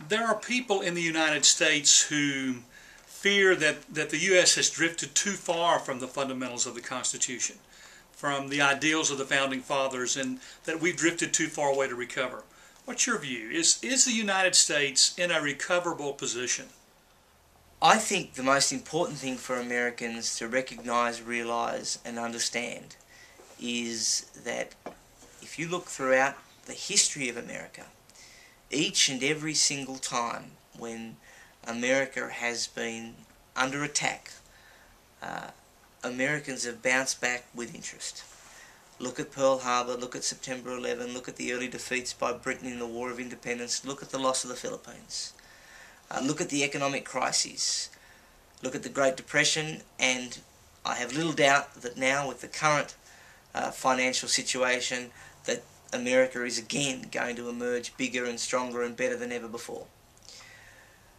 There are people in the United States who fear that the U.S. has drifted too far from the fundamentals of the Constitution, from the ideals of the Founding Fathers, and that we've drifted too far away to recover. What's your view? Is the United States in a recoverable position? I think the most important thing for Americans to recognize, realize, and understand is that if you look throughout the history of America, each and every single time when America has been under attack, Americans have bounced back with interest. Look at Pearl Harbor, look at September 11, look at the early defeats by Britain in the War of Independence, look at the loss of the Philippines. Look at the economic crises, look at the Great Depression, and I have little doubt that now with the current financial situation that America is again going to emerge bigger and stronger and better than ever before.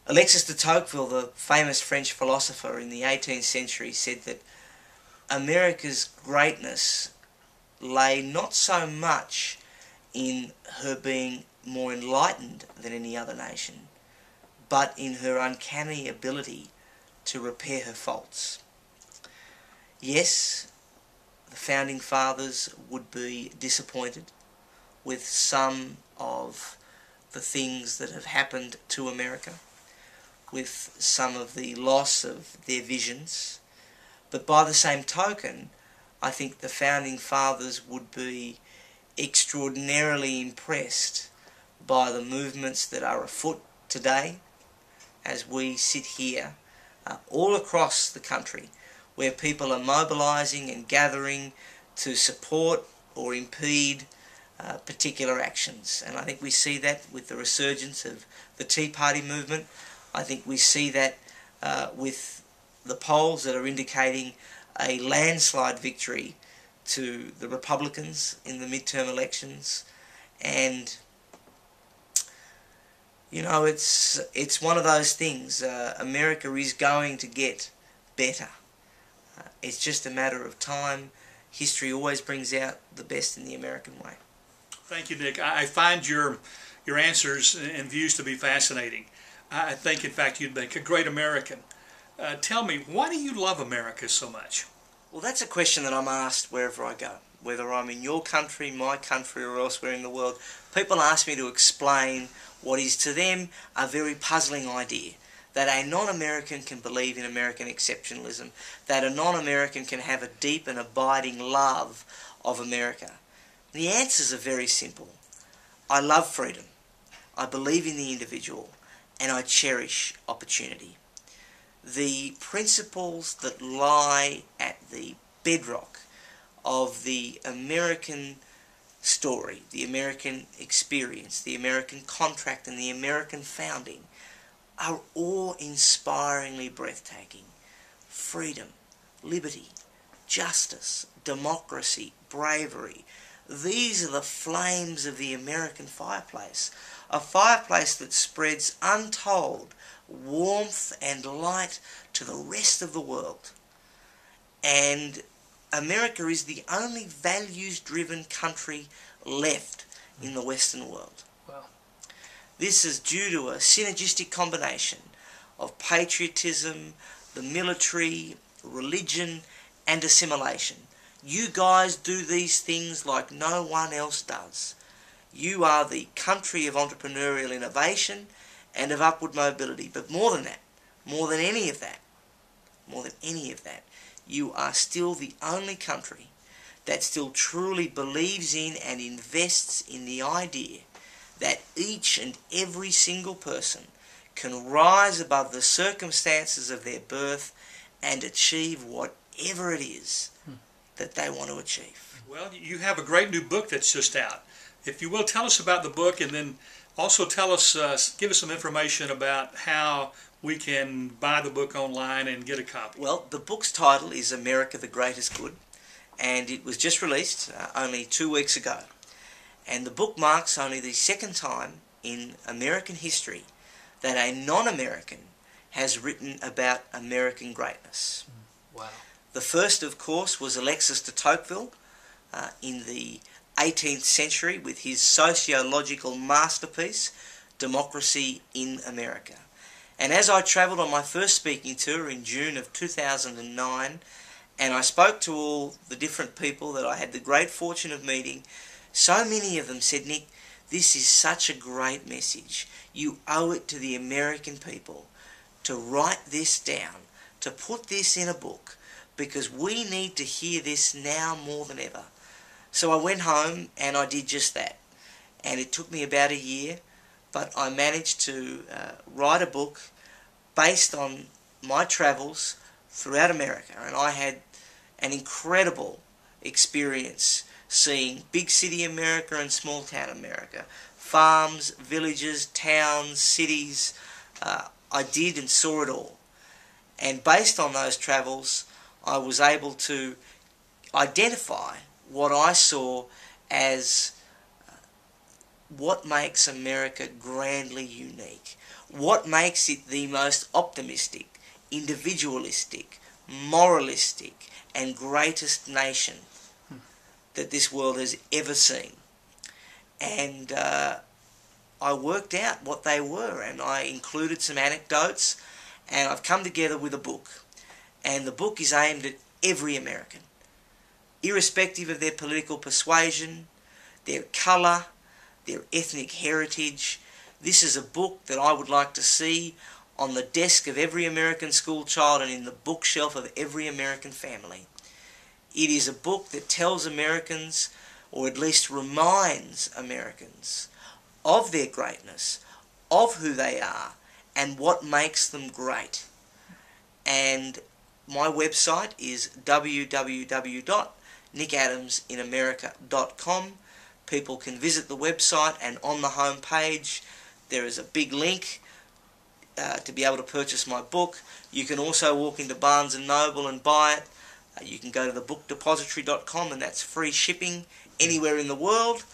Alexis de Tocqueville, the famous French philosopher in the 18th century, said that America's greatness lay not so much in her being more enlightened than any other nation, but in her uncanny ability to repair her faults. Yes, the Founding Fathers would be disappointed with some of the things that have happened to America, with some of the loss of their visions, but by the same token, I think the Founding Fathers would be extraordinarily impressed by the movements that are afoot today as we sit here all across the country where people are mobilising and gathering to support or impede particular actions. And I think we see that with the resurgence of the Tea Party movement. I think we see that with the polls that are indicating a landslide victory to the Republicans in the midterm elections. And you know, it's one of those things. America is going to get better. It's just a matter of time. History always brings out the best in the American way. Thank you, Nick. I find your answers and views to be fascinating. I think, in fact, you'd make a great American. Tell me, why do you love America so much? Well, that's a question that I'm asked wherever I go. Whether I'm in your country, my country, or elsewhere in the world, people ask me to explain what is to them a very puzzling idea. That a non-American can believe in American exceptionalism. That a non-American can have a deep and abiding love of America. The answers are very simple. I love freedom. I believe in the individual. And I cherish opportunity. The principles that lie at the bedrock of the American story, the American experience, the American contract, and the American founding are awe-inspiringly breathtaking. Freedom, liberty, justice, democracy, bravery. These are the flames of the American fireplace. A fireplace that spreads untold warmth and light to the rest of the world. And America is the only values-driven country left in the Western world. Wow. This is due to a synergistic combination of patriotism, the military, religion, and assimilation. You guys do these things like no one else does. You are the country of entrepreneurial innovation and of upward mobility. But more than that, more than any of that, you are still the only country that still truly believes in and invests in the idea that each and every single person can rise above the circumstances of their birth and achieve whatever it is that they want to achieve. Well, you have a great new book that's just out. If you will, tell us about the book, and then also tell us, give us some information about how we can buy the book online and get a copy. Well, the book's title is America the Greatest Good, and it was just released only 2 weeks ago. And the book marks only the second time in American history that a non-American has written about American greatness. Wow. The first, of course, was Alexis de Tocqueville in the 18th century with his sociological masterpiece, democracy in America. And as I travelled on my first speaking tour in June of 2009, and I spoke to all the different people that I had the great fortune of meeting, so many of them said, "Nick, this is such a great message. You owe it to the American people to write this down, to put this in a book, because we need to hear this now more than ever." So I went home and I did just that. And it took me about a year, but I managed to write a book based on my travels throughout America. And I had an incredible experience seeing big city America and small town America. Farms, villages, towns, cities. I did and saw it all. And based on those travels, I was able to identify what I saw as what makes America grandly unique. What makes it the most optimistic, individualistic, moralistic, and greatest nation that this world has ever seen. And I worked out what they were, and I included some anecdotes, and I've come together with a book. And the book is aimed at every American, irrespective of their political persuasion, their colour, their ethnic heritage. This is a book that I would like to see on the desk of every American school child and in the bookshelf of every American family. It is a book that tells Americans, or at least reminds Americans, of their greatness, of who they are, and what makes them great. And my website is www.nickadamsinamerica.com. People can visit the website, and on the home page there is a big link to be able to purchase my book. You can also walk into Barnes & Noble and buy it. You can go to thebookdepository.com, and that's free shipping anywhere in the world.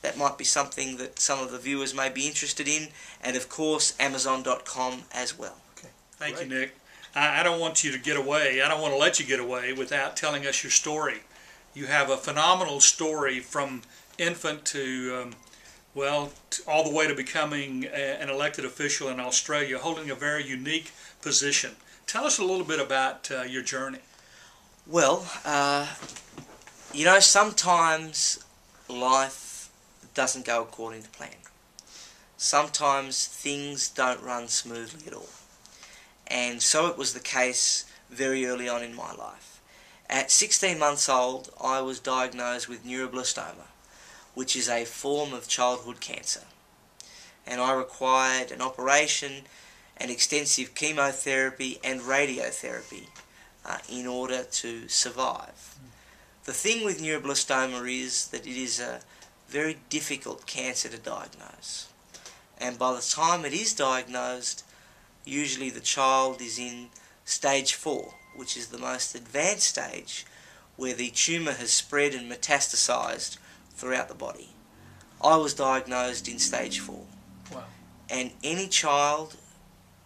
That might be something that some of the viewers may be interested in. And of course, Amazon.com as well. Okay. Thank you, Nick. I don't want you to get away. I don't want to let you get away without telling us your story. You have a phenomenal story from infant to, all the way to becoming an elected official in Australia, holding a very unique position. Tell us a little bit about your journey. Well, sometimes life doesn't go according to plan. Sometimes things don't run smoothly at all. And so it was the case very early on in my life. At 16 months old, I was diagnosed with neuroblastoma, which is a form of childhood cancer. And I required an operation, and extensive chemotherapy and radiotherapy in order to survive. The thing with neuroblastoma is that it is a very difficult cancer to diagnose. And by the time it is diagnosed, usually the child is in stage 4, which is the most advanced stage, where the tumour has spread and metastasized throughout the body. I was diagnosed in stage 4. Wow. And any child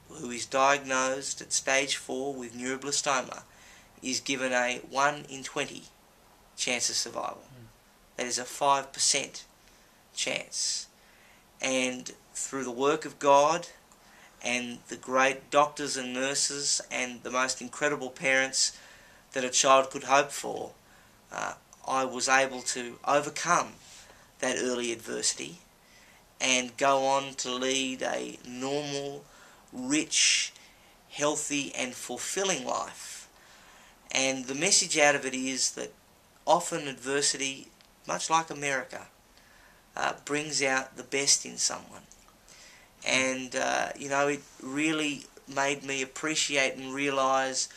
who is diagnosed at stage 4 with neuroblastoma is given a 1 in 20 chance of survival. That is a 5% chance. And through the work of God and the great doctors and nurses and the most incredible parents that a child could hope for, I was able to overcome that early adversity and go on to lead a normal, rich, healthy and fulfilling life. And the message out of it is that often adversity, much like America, brings out the best in someone. And it really made me appreciate and realize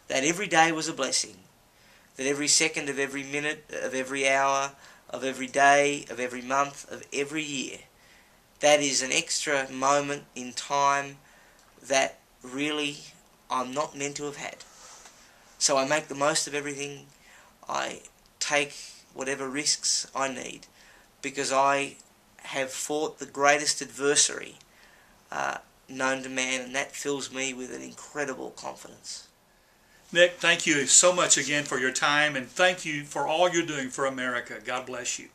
that every day was a blessing, that every second of every minute, of every hour, of every day, of every month, of every year, that is an extra moment in time that really I'm not meant to have had. So I make the most of everything. I take whatever risks I need, because I have fought the greatest adversary known to man, and that fills me with an incredible confidence. Nick, thank you so much again for your time, and thank you for all you're doing for America. God bless you.